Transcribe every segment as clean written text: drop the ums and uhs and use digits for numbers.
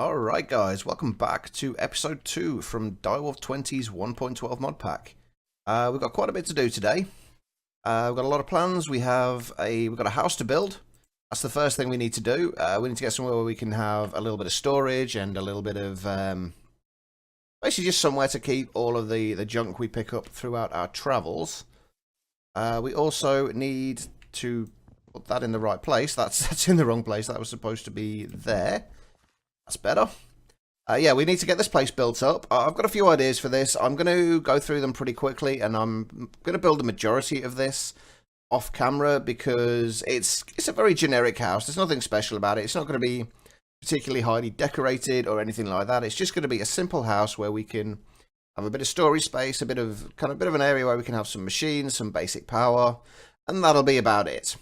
Alright guys, welcome back to episode 2 from Direwolf20's 1.12 mod pack. We've got quite a bit to do today. We've got a lot of plans. We've got a house to build. That's the first thing we need to do. We need to get somewhere where we can have a little bit of storage and a little bit of basically just somewhere to keep all of the junk we pick up throughout our travels. We also need to put that in the right place. That's in the wrong place. That was supposed to be there. That's better. Yeah, we need to get this place built up. I've got a few ideas for this. I'm going to go through them pretty quickly, and I'm going to build the majority of this off camera because it's a very generic house. There's nothing special about it. It's not going to be particularly highly decorated or anything like that. It's just going to be a simple house where we can have a bit of storage space, a bit of an area where we can have some machines, some basic power, and that'll be about it.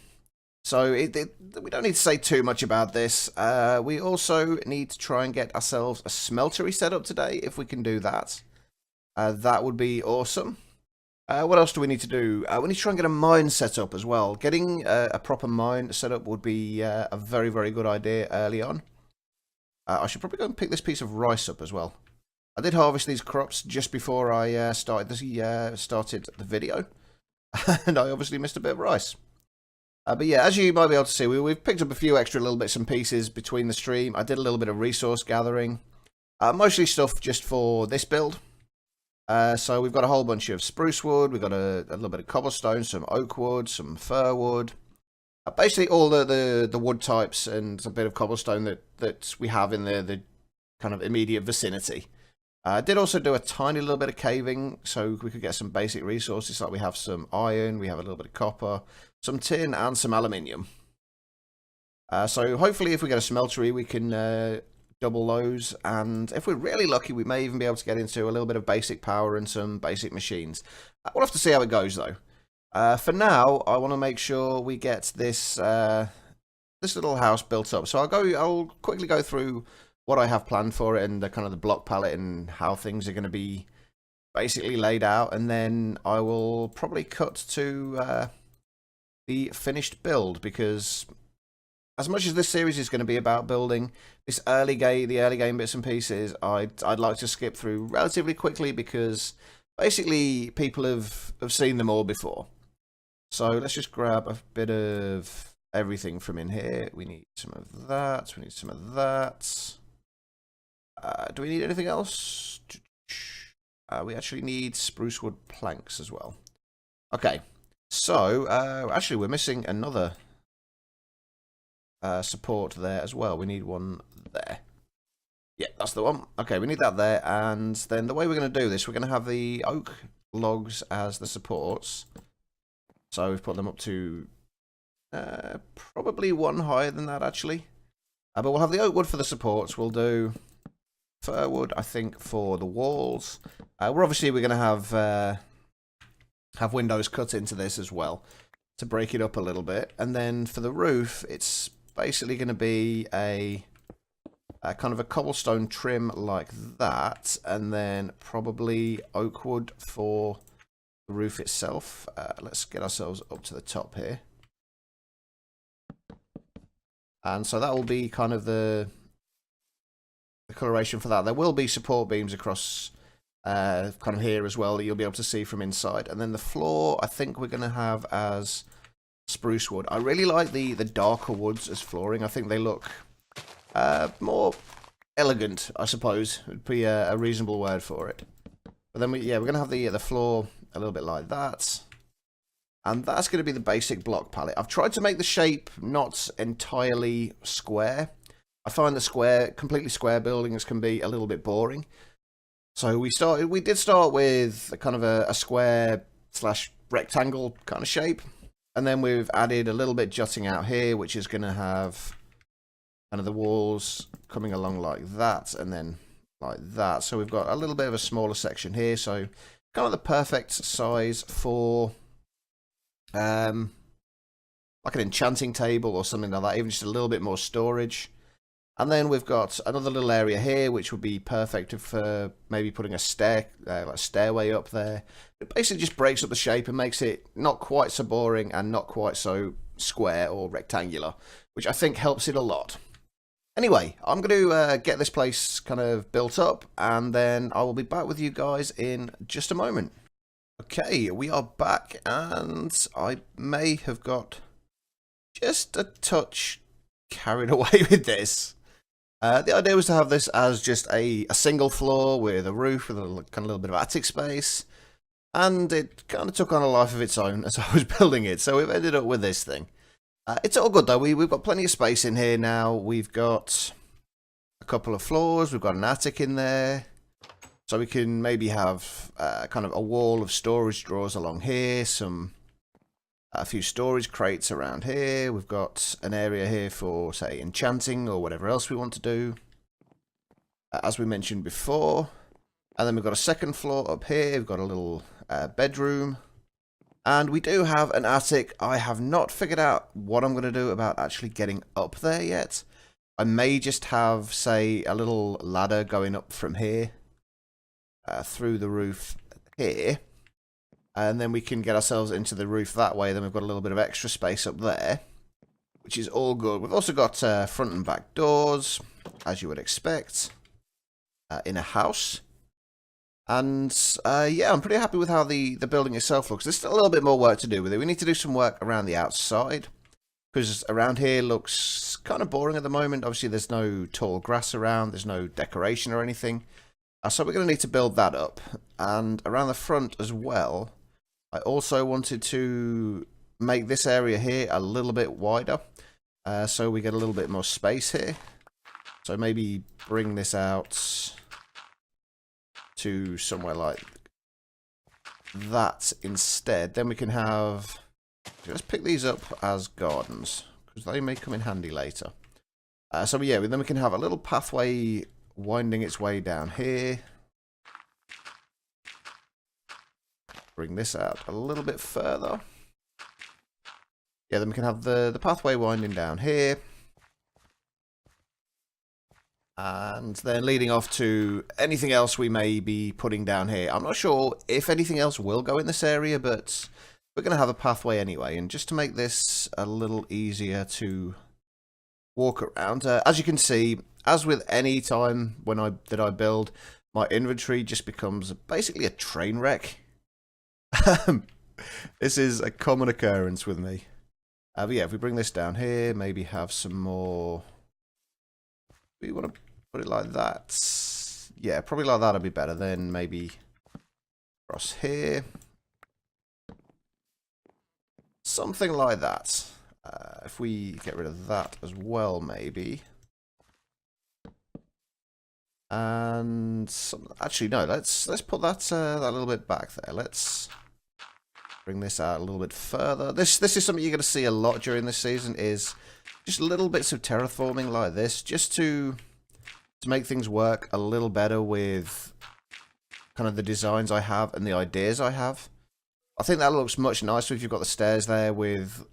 So we don't need to say too much about this. We also need to try and get ourselves a smeltery set up today, if we can do that. That would be awesome. What else do we need to do? We need to try and get a mine set up as well. Getting a proper mine set up would be a very, very good idea early on. I should probably go and pick this piece of rice up as well. I did harvest these crops just before I started the video, and I obviously missed a bit of rice. But yeah, as you might be able to see, we've picked up a few extra little bits and pieces between the stream. I did a little bit of resource gathering. Mostly stuff just for this build. So we've got a whole bunch of spruce wood. We've got a little bit of cobblestone, some oak wood, some fir wood. Basically all the wood types and a bit of cobblestone that we have in the kind of immediate vicinity. I did also do a tiny little bit of caving so we could get some basic resources. Like we have some iron, we have a little bit of copper, some tin and some aluminium. So hopefully if we get a smeltery we can double those, and if we're really lucky we may even be able to get into a little bit of basic power and some basic machines. We'll have to see how it goes though. For now I want to make sure we get this this little house built up. So I'll quickly go through what I have planned for it and the kind of the block palette and how things are going to be basically laid out, and then I will probably cut to the finished build, because as much as this series is going to be about building the early game bits and pieces, I'd like to skip through relatively quickly because basically people have seen them all before. So let's just grab a bit of everything from in here. We need some of that. We need some of that. Do we need anything else? We actually need spruce wood planks as well. Okay, so actually we're missing another support there as well. We need one there. Yeah, that's the one. Okay, we need that there, and then the way we're going to do this, we're going to have the oak logs as the supports. So we've put them up to probably one higher than that actually. But we'll have the oak wood for the supports. We'll do fir wood, I think, for the walls. We're going to have windows cut into this as well to break it up a little bit. And then for the roof, it's basically going to be a kind of a cobblestone trim like that, and then probably oak wood for the roof itself. Let's get ourselves up to the top here. And so that will be kind of the coloration for that. There will be support beams across kind of here as well that you'll be able to see from inside. And then the floor, I think we're going to have as spruce wood. I really like the darker woods as flooring. I think they look more elegant, I suppose would be a reasonable word for it. But then we're going to have the floor a little bit like that. And that's going to be the basic block palette. I've tried to make the shape not entirely square. I find the completely square buildings can be a little bit boring. So we did start with kind of a square slash rectangle kind of shape. And then we've added a little bit jutting out here, which is going to have kind of the walls coming along like that and then like that. So we've got a little bit of a smaller section here. So kind of the perfect size for like an enchanting table or something like that, even just a little bit more storage. And then we've got another little area here, which would be perfect for maybe putting a stairway up there. It basically just breaks up the shape and makes it not quite so boring and not quite so square or rectangular, which I think helps it a lot. Anyway, I'm going to get this place kind of built up, and then I will be back with you guys in just a moment. Okay, we are back, and I may have got just a touch carried away with this. The idea was to have this as just a single floor with a roof with a kind of little bit of attic space, and it kind of took on a life of its own as I was building it, so we've ended up with this thing. It's all good though, we've got plenty of space in here now. We've got a couple of floors, we've got an attic in there, so we can maybe have kind of a wall of storage drawers along here, a few storage crates around here. We've got an area here for, say, enchanting or whatever else we want to do, as we mentioned before. And then we've got a second floor up here, we've got a little bedroom. And we do have an attic. I have not figured out what I'm going to do about actually getting up there yet. I may just have, say, a little ladder going up from here through the roof here. And then we can get ourselves into the roof that way. Then we've got a little bit of extra space up there, which is all good. We've also got front and back doors, as you would expect, in a house. And yeah, I'm pretty happy with how the building itself looks. There's still a little bit more work to do with it. We need to do some work around the outside, because around here looks kind of boring at the moment. Obviously, there's no tall grass around. There's no decoration or anything. So we're going to need to build that up. And around the front as well, I also wanted to make this area here a little bit wider, so we get a little bit more space here. So maybe bring this out to somewhere like that instead. Then we can have, let's pick these up as gardens, because they may come in handy later. So yeah, then we can have a little pathway winding its way down here. Bring this out a little bit further. Yeah, then we can have the pathway winding down here. And then leading off to anything else we may be putting down here. I'm not sure if anything else will go in this area, but we're going to have a pathway anyway. And just to make this a little easier to walk around, as you can see, as with any time when I build, my inventory just becomes basically a train wreck. This is a common occurrence with me. But yeah, if we bring this down here, maybe have some more. We want to put it like that. Yeah, probably like that would be better. Then maybe across here. Something like that. If we get rid of that as well, maybe. And actually, no. Let's put that that little bit back there. Let's bring this out a little bit further. This is something you're going to see a lot during this season. Is just little bits of terraforming like this, just to make things work a little better with kind of the designs I have and the ideas I have. I think that looks much nicer if you've got the stairs there with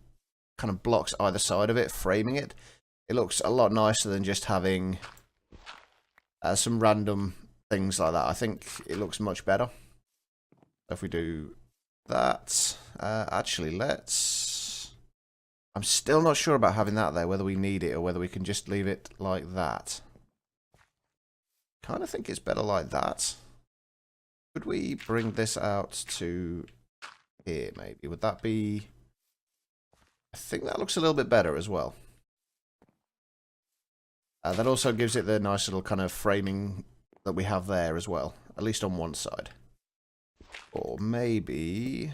kind of blocks either side of it, framing it. It looks a lot nicer than just having some random things like that. I think it looks much better. If we do that, actually, let's... I'm still not sure about having that there, whether we need it or whether we can just leave it like that. Kind of think it's better like that. Could we bring this out to here, maybe? Would that be... I think that looks a little bit better as well. That also gives it the nice little kind of framing that we have there as well, at least on one side. Or maybe...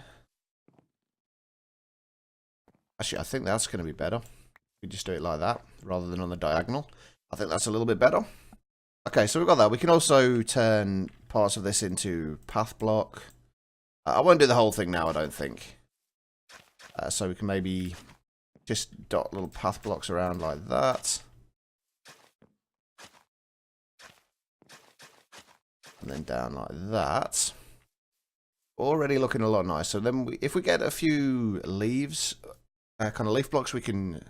Actually, I think that's going to be better. We just do it like that, rather than on the diagonal. I think that's a little bit better. Okay, so we've got that. We can also turn parts of this into path block. I won't do the whole thing now, I don't think. So we can maybe just dot little path blocks around like that. And then down like that. Already looking a lot nicer. Then if we get a few leaves, kind of leaf blocks, we can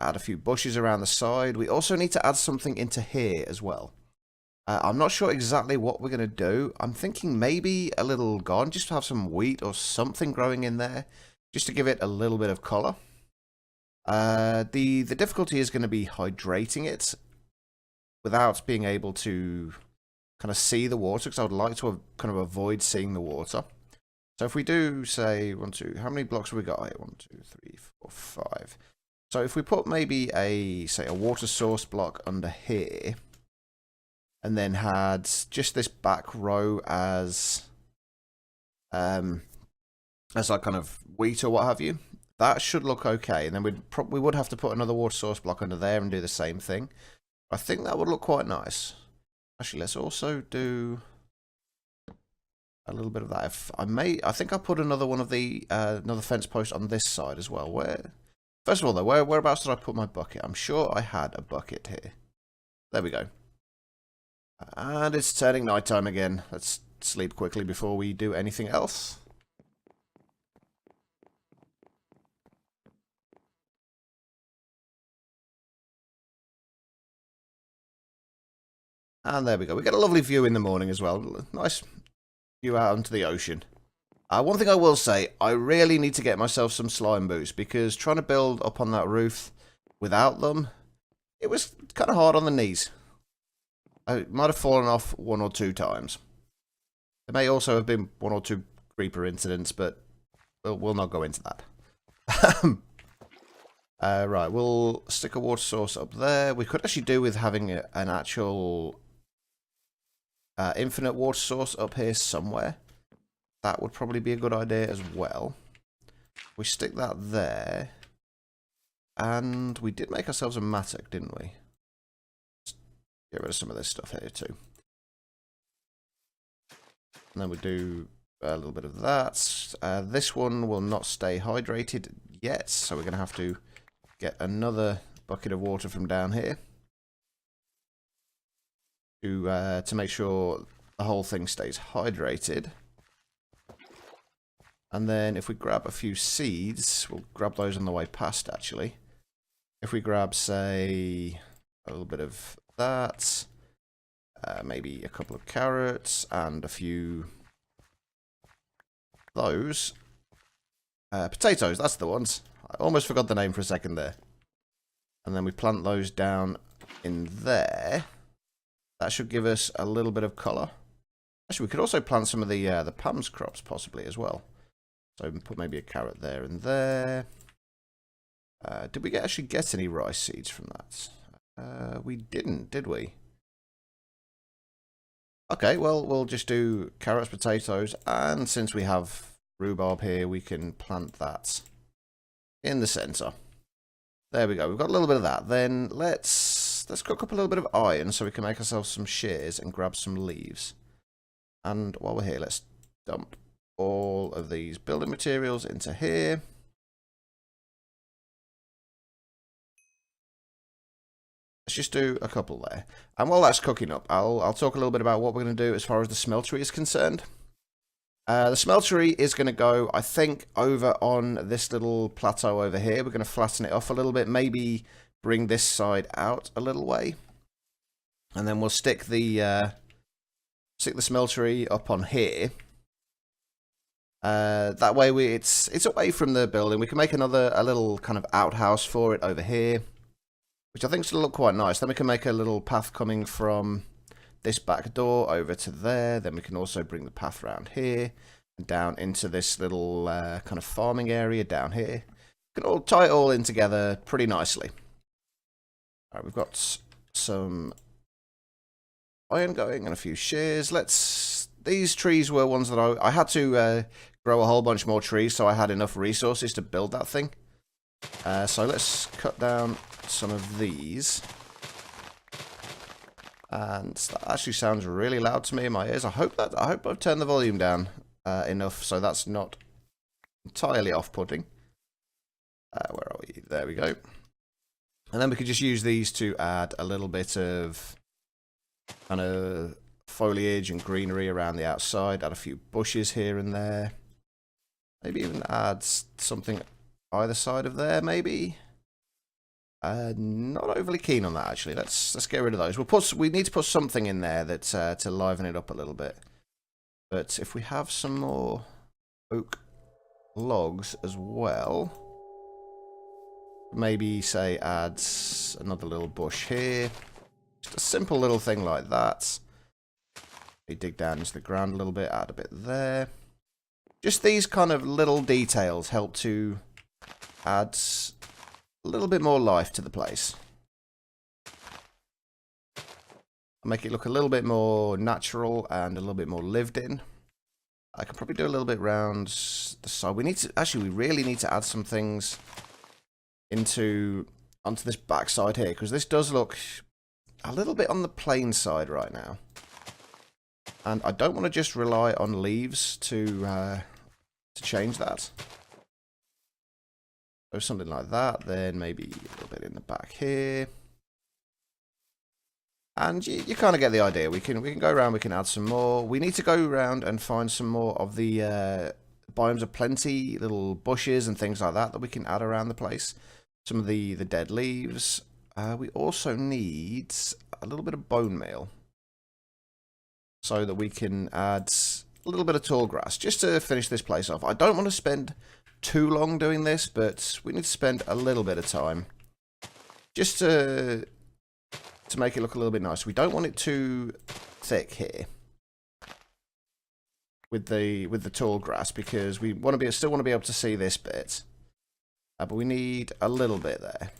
add a few bushes around the side. We also need to add something into here as well. I'm not sure exactly what we're going to do. I'm thinking maybe a little garden, just to have some wheat or something growing in there, just to give it a little bit of colour. The difficulty is going to be hydrating it. without being able to kind of see the water, because I would like to kind of avoid seeing the water. So if we do, say, 1, 2, how many blocks have we got here? 1, 2, 3, 4, 5. So if we put maybe say a water source block under here, and then had just this back row as like kind of wheat or what have you, that should look okay. And then we would have to put another water source block under there and do the same thing. I think that would look quite nice. Actually, let's also do a little bit of that. If I think I put another one of the another fence post on this side as well. First of all, though, whereabouts did I put my bucket? I'm sure I had a bucket here. There we go. And it's turning nighttime again. Let's sleep quickly before we do anything else. And there we go. We get a lovely view in the morning as well. Nice view out onto the ocean. One thing I will say, I really need to get myself some slime boots, because trying to build up on that roof without them, it was kind of hard on the knees. I might have fallen off 1 or 2 times. There may also have been 1 or 2 creeper incidents, but we'll not go into that. Right, we'll stick a water source up there. We could actually do with having an actual infinite water source up here somewhere. That would probably be a good idea as well. We stick that there. And we did make ourselves a mattock, didn't we? Let's get rid of some of this stuff here too. And then we do a little bit of that. This one will not stay hydrated yet, so we're going to have to get another bucket of water from down here to make sure the whole thing stays hydrated. And then if we grab a few seeds, we'll grab those on the way past actually. If we grab, say, a little bit of that, maybe a couple of carrots and a few those. Potatoes, that's the ones. I almost forgot the name for a second there. And then we plant those down in there. That should give us a little bit of colour. Actually, we could also plant some of the Pam's crops possibly as well. So put maybe a carrot there and there. Did we actually get any rice seeds from that? We didn't, did we? Okay, well, we'll just do carrots, potatoes, and since we have rhubarb here, we can plant that in the centre. There we go. We've got a little bit of that. Then let's cook up a little bit of iron so we can make ourselves some shears and grab some leaves. And while we're here, let's dump all of these building materials into here. Let's just do a couple there. And while that's cooking up, I'll talk a little bit about what we're going to do as far as the smeltery is concerned. The smeltery is going to go, I think, over on this little plateau over here. We're going to flatten it off a little bit, maybe bring this side out a little way. And then we'll stick the smeltery up on here. That way it's away from the building. We can make a little kind of outhouse for it over here, which I think should look quite nice. Then we can make a little path coming from this back door over to there. Then we can also bring the path around here and down into this little kind of farming area down here. We can all tie it all in together pretty nicely. All right, we've got some iron going and a few shears. These trees were ones that I had to grow a whole bunch more trees so I had enough resources to build that thing. So let's cut down some of these. And that actually sounds really loud to me in my ears. I hope I've turned the volume down enough so that's not entirely off-putting. Where are we? There we go. And then we could just use these to add a little bit of kind of foliage and greenery around the outside. Add a few bushes here and there. Maybe even add something either side of there, maybe. Not overly keen on that actually. Let's get rid of those. We need to put something in there that to liven it up a little bit. But if we have some more oak logs as well, maybe say add another little bush here. Just a simple little thing like that. We dig down into the ground a little bit, add a bit there. Just these kind of little details help to add a little bit more life to the place. Make it look a little bit more natural and a little bit more lived in. I could probably do a little bit around the side. We really need to add some things onto this back side here, because this does look a little bit on the plain side right now. And I don't want to just rely on leaves to change that. So something like that, then maybe a little bit in the back here. And you kind of get the idea. We can go around, we can add some more. We need to go around and find some more of the biomes of plenty, little bushes and things like that we can add around the place. Some of the dead leaves. We also need a little bit of bone meal, so that we can add a little bit of tall grass, just to finish this place off. I don't want to spend too long doing this, but we need to spend a little bit of time, just to make it look a little bit nice. We don't want it too thick here with the tall grass, because we still want to be able to see this bit, but we need a little bit there.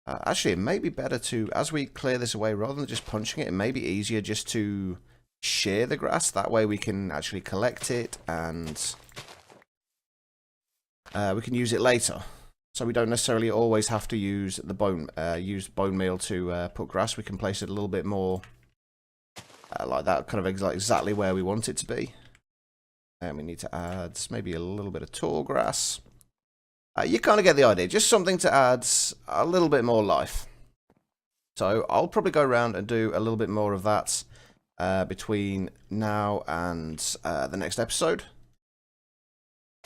Actually, it may be better to, as we clear this away, rather than just punching it, it may be easier just to shear the grass. That way we can actually collect it, and we can use it later. So we don't necessarily always have to use the bone meal to put grass. We can place it a little bit more like that, kind of exactly where we want it to be. And we need to add maybe a little bit of tall grass. You kind of get the idea. Just something to add a little bit more life. So I'll probably go around and do a little bit more of that between now and the next episode.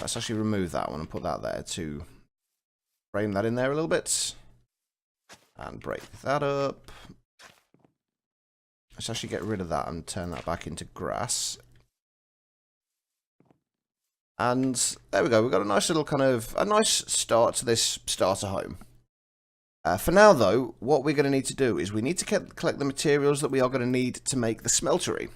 Let's actually remove that one and put that there to frame that in there a little bit. And break that up. Let's actually get rid of that and turn that back into grass. And there we go. We've got a nice little a nice start to this starter home. For now, though, what we're going to need to do is we need to collect the materials that we are going to need to make the smeltery.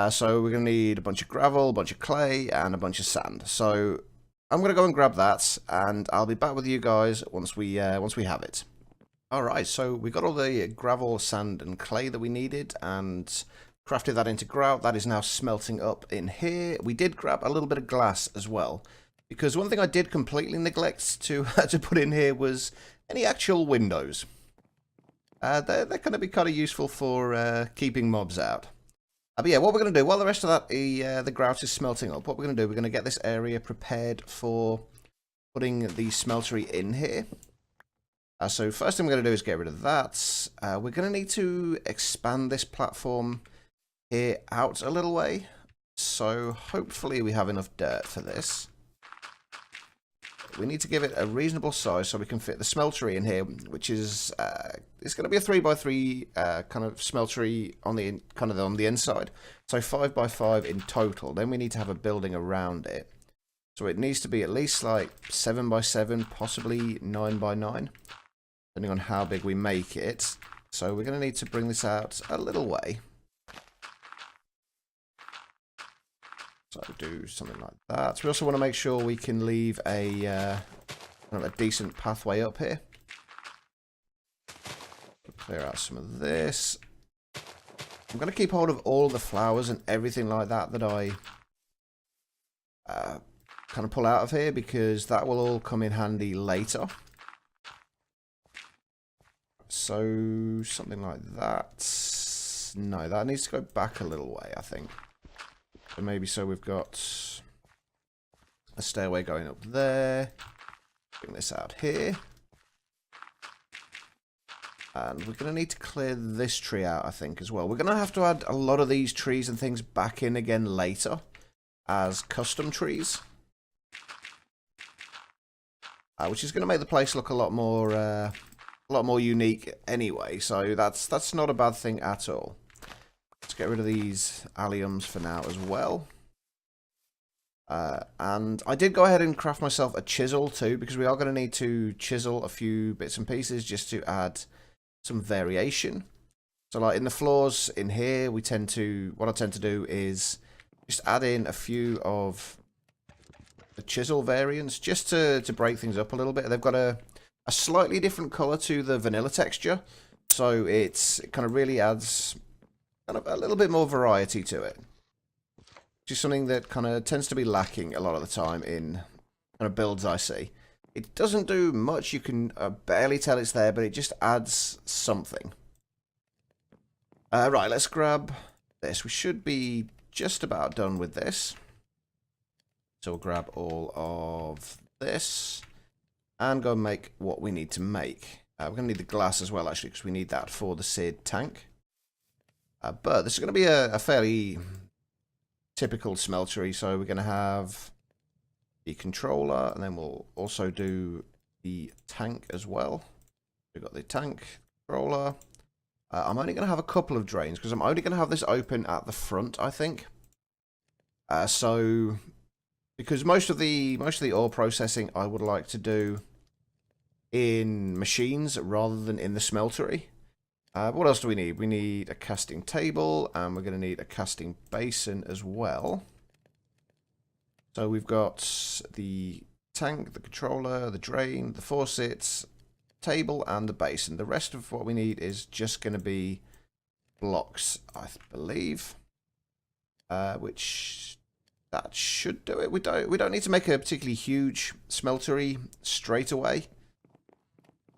So we're going to need a bunch of gravel, a bunch of clay, and a bunch of sand. So I'm going to go and grab that, and I'll be back with you guys once we have it. All right. So we got all the gravel, sand, and clay that we needed, and crafted that into grout. That is now smelting up in here. We did grab a little bit of glass as well, because one thing I did completely neglect to put in here was any actual windows. They're going to be kind of useful for keeping mobs out. But yeah, what we're going to do, while the rest of that the grout is smelting up, what we're going to do, we're going to get this area prepared for putting the smeltery in here. So first thing we're going to do is get rid of that. We're going to need to expand this platform here out a little way, so hopefully we have enough dirt for this. We need to give it a reasonable size so we can fit the smeltery in here, which is it's going to be a 3x3 kind of smeltery on the inside, so 5x5 in total. Then we need to have a building around it, so it needs to be at least like 7x7, possibly 9x9, depending on how big we make it. So we're going to need to bring this out a little way. So do something like that. So we also want to make sure we can leave a kind of a decent pathway up here. Clear out some of this. I'm going to keep hold of all the flowers and everything like that that I kind of pull out of here, because that will all come in handy later. So something like that. No, that needs to go back a little way, I think. So maybe so we've got a stairway going up there. Bring this out here. And we're going to need to clear this tree out, I think, as well. We're going to have to add a lot of these trees and things back in again later as custom trees. Which is going to make the place look a lot more unique anyway. So that's not a bad thing at all. Let's get rid of these alliums for now as well. And I did go ahead and craft myself a chisel too, because we are going to need to chisel a few bits and pieces just to add some variation. So like in the floors in here, what I tend to do is just add in a few of the chisel variants just to break things up a little bit. They've got a slightly different color to the vanilla texture, so it kind of really adds kind of a little bit more variety to it. Which is something that kind of tends to be lacking a lot of the time in kind of builds I see. It doesn't do much, you can barely tell it's there, but it just adds something. Right, let's grab this. We should be just about done with this. So we'll grab all of this and go and make what we need to make. We're going to need the glass as well, actually, because we need that for the seared tank. But this is going to be a fairly typical smeltery, so we're going to have the controller, and then we'll also do the tank as well. We've got the tank, controller. I'm only going to have a couple of drains, because I'm only going to have this open at the front, I think. So, because most of the ore processing I would like to do in machines rather than in the smeltery. What else do we need? We need a casting table, and we're going to need a casting basin as well. So we've got the tank, the controller, the drain, the faucets, table, and the basin. The rest of what we need is just going to be blocks, I believe. Which that should do it. We don't need to make a particularly huge smeltery straight away.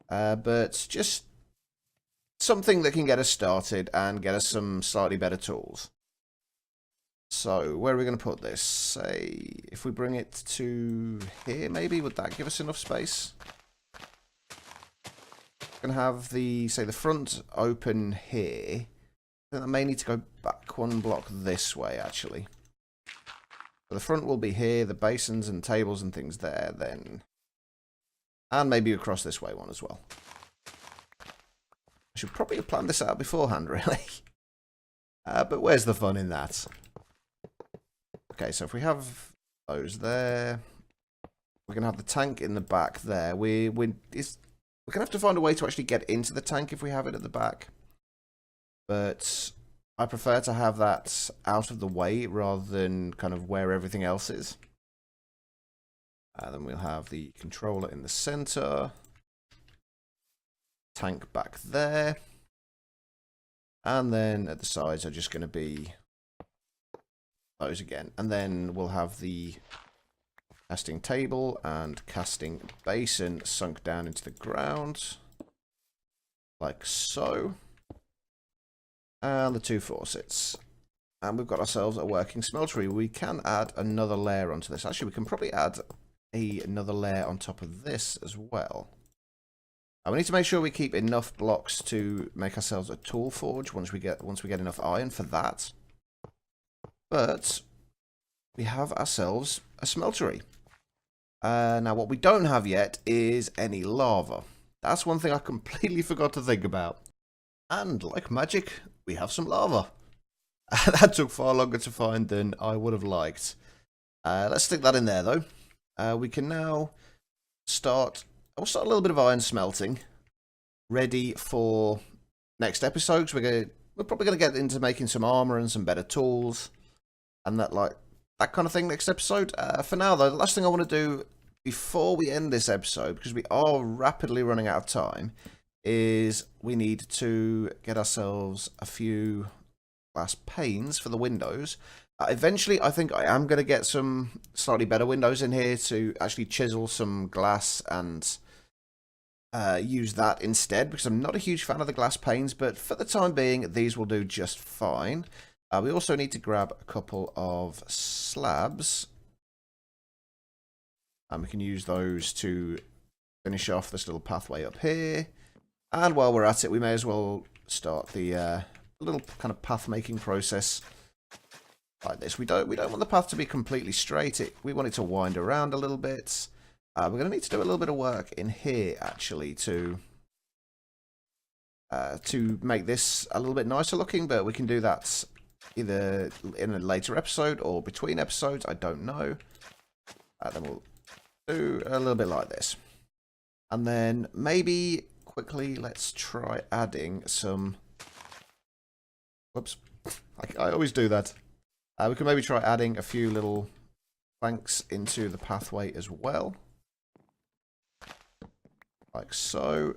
But just something that can get us started and get us some slightly better tools. So, where are we going to put this? Say, if we bring it to here, maybe, would that give us enough space? We're going to have the front open here. I think I may need to go back one block this way, actually. So the front will be here, the basins and tables and things there, then. And maybe across this way one as well. I should probably have planned this out beforehand, really. But where's the fun in that? Okay, so if we have those there, we're going to have the tank in the back there. We're going to have to find a way to actually get into the tank if we have it at the back. But I prefer to have that out of the way rather than kind of where everything else is. Then we'll have the controller in the center. Tank back there. And then at the sides are just going to be those again. And then we'll have the casting table and casting basin sunk down into the ground. Like so. And the two faucets. And we've got ourselves a working smeltery. We can add another layer onto this. Actually, we can probably add another layer on top of this as well. We need to make sure we keep enough blocks to make ourselves a tool forge once we get enough iron for that. But we have ourselves a smeltery. Now what we don't have yet is any lava. That's one thing I completely forgot to think about. And like magic, we have some lava. That took far longer to find than I would have liked. Let's stick that in there though. We can now we'll start a little bit of iron smelting, ready for next episode. Cause we're probably gonna get into making some armor and some better tools, and that kind of thing next episode. For now though, the last thing I want to do before we end this episode, because we are rapidly running out of time, is we need to get ourselves a few glass panes for the windows. Eventually, I think I am going to get some slightly better windows in here to actually chisel some glass and use that instead, because I'm not a huge fan of the glass panes, but for the time being, these will do just fine. We also need to grab a couple of slabs, and we can use those to finish off this little pathway up here. And while we're at it, we may as well start the little kind of path making process like this. We don't want the path to be completely straight. We want it to wind around a little bit. We're going to need to do a little bit of work in here actually to make this a little bit nicer looking, but we can do that either in a later episode or between episodes. I don't know. Then we'll do a little bit like this. And then maybe quickly let's try adding some... Whoops. I always do that. We can maybe try adding a few little planks into the pathway as well. Like so.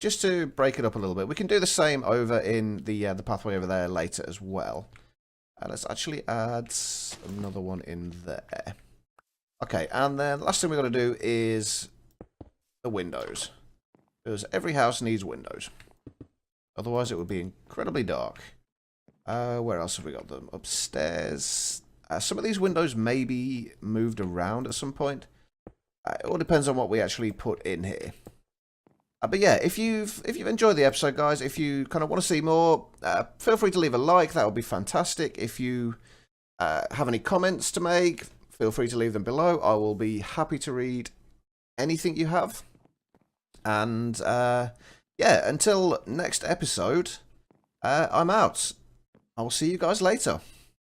Just to break it up a little bit. We can do the same over in the pathway over there later as well. Let's actually add another one in there. Okay, and then the last thing we've got to do is the windows. Because every house needs windows. Otherwise it would be incredibly dark. Where else have we got them? Upstairs. Some of these windows may be moved around at some point. It all depends on what we actually put in here. But yeah, if you've enjoyed the episode, guys, if you kind of want to see more, feel free to leave a like. That would be fantastic. If you have any comments to make, feel free to leave them below. I will be happy to read anything you have. And yeah, until next episode, I'm out. I will see you guys later.